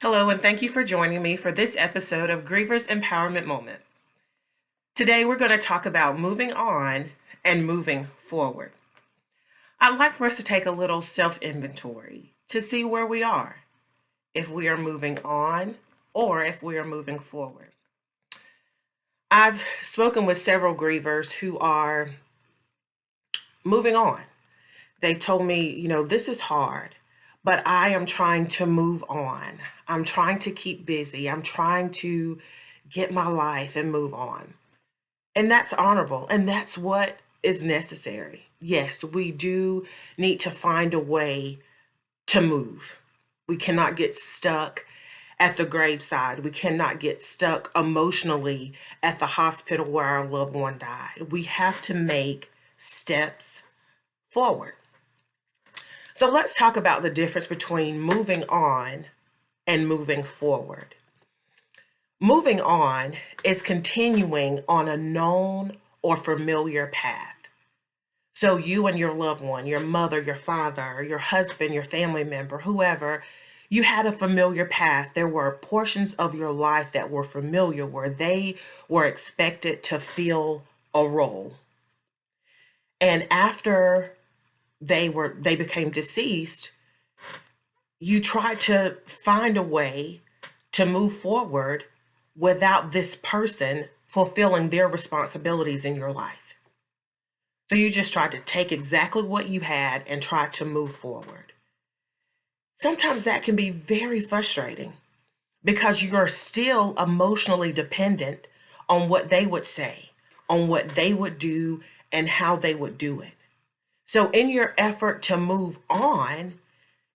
Hello, and thank you for joining me for this episode of Grievers Empowerment Moment. Today, we're going to talk about moving on and moving forward. I'd like for us to take a little self inventory to see where we are, if we are moving on or if we are moving forward. I've spoken with several grievers who are moving on. They told me, this is hard, but I am trying to move on. I'm trying to keep busy. I'm trying to get my life and move on. And that's honorable. And that's what is necessary. Yes, we do need to find a way to move. We cannot get stuck at the graveside. We cannot get stuck emotionally at the hospital where our loved one died. We have to make steps forward. So let's talk about the difference between moving on and moving forward. Moving on is continuing on a known or familiar path. So you and your loved one, your mother, your father, your husband, your family member, whoever, you had a familiar path. There were portions of your life that were familiar where they were expected to fill a role. And after they became deceased, you tried to find a way to move forward without this person fulfilling their responsibilities in your life. So you just tried to take exactly what you had and try to move forward. Sometimes that can be very frustrating because you're still emotionally dependent on what they would say, on what they would do, and how they would do it. So in your effort to move on,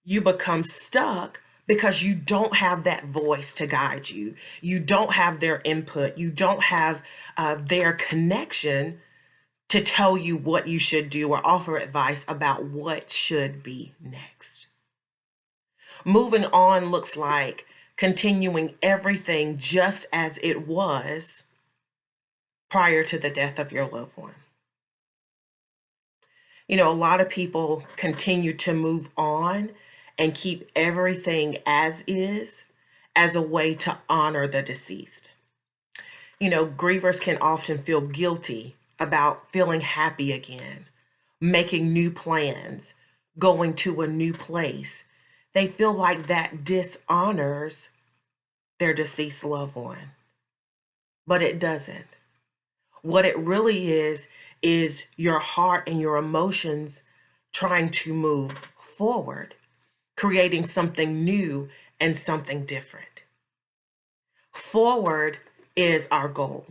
you become stuck because you don't have that voice to guide you. You don't have their input. You don't have their connection to tell you what you should do or offer advice about what should be next. Moving on looks like continuing everything just as it was prior to the death of your loved one. A lot of people continue to move on and keep everything as is as a way to honor the deceased. Grievers can often feel guilty about feeling happy again, making new plans, going to a new place. They feel like that dishonors their deceased loved one, but it doesn't. What it really is your heart and your emotions trying to move forward, creating something new and something different. Forward is our goal.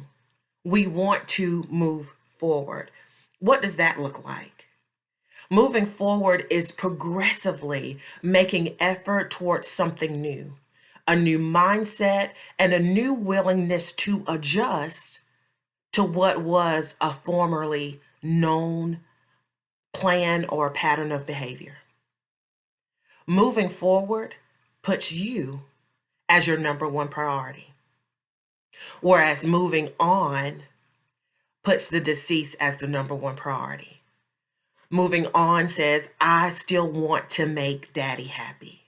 We want to move forward. What does that look like? Moving forward is progressively making effort towards something new, a new mindset, and a new willingness to adjust to what was a formerly known plan or pattern of behavior. Moving forward puts you as your number one priority, whereas moving on puts the deceased as the number one priority. Moving on says, I still want to make daddy happy.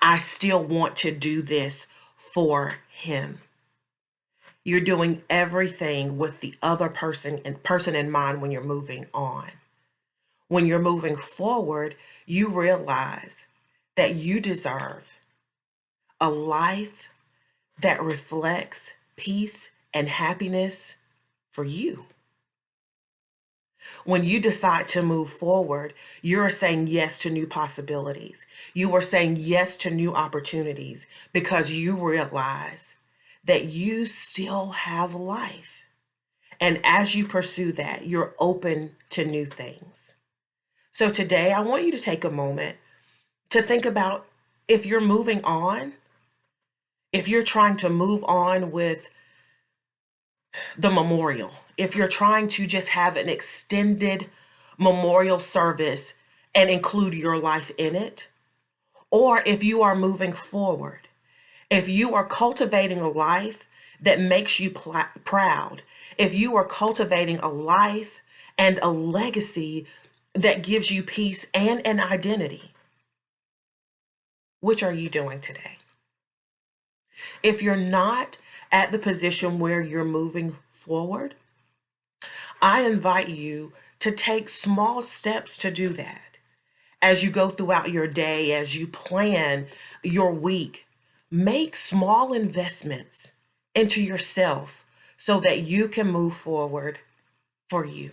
I still want to do this for him. You're doing everything with the other person in mind when you're moving on. When you're moving forward, you realize that you deserve a life that reflects peace and happiness for you. When you decide to move forward, you're saying yes to new possibilities. You are saying yes to new opportunities because you realize that you still have life. And as you pursue that, you're open to new things. So today, I want you to take a moment to think about if you're moving on, if you're trying to move on with the memorial, if you're trying to just have an extended memorial service and include your life in it, or if you are moving forward, if you are cultivating a life that makes you proud, if you are cultivating a life and a legacy that gives you peace and an identity, which are you doing today? If you're not at the position where you're moving forward, I invite you to take small steps to do that. As you go throughout your day, as you plan your week, make small investments into yourself so that you can move forward for you.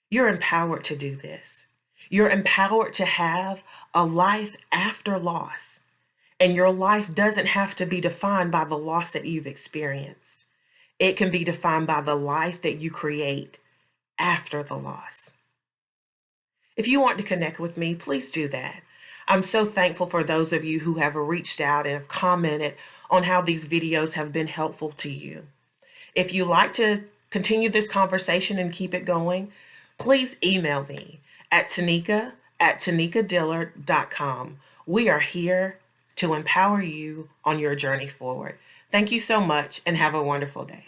You're empowered to do this. You're empowered to have a life after loss. And your life doesn't have to be defined by the loss that you've experienced. It can be defined by the life that you create after the loss. If you want to connect with me, please do that. I'm so thankful for those of you who have reached out and have commented on how these videos have been helpful to you. If you like to continue this conversation and keep it going, please email me at tanika@tanikadillard.com. We are here to empower you on your journey forward. Thank you so much and have a wonderful day.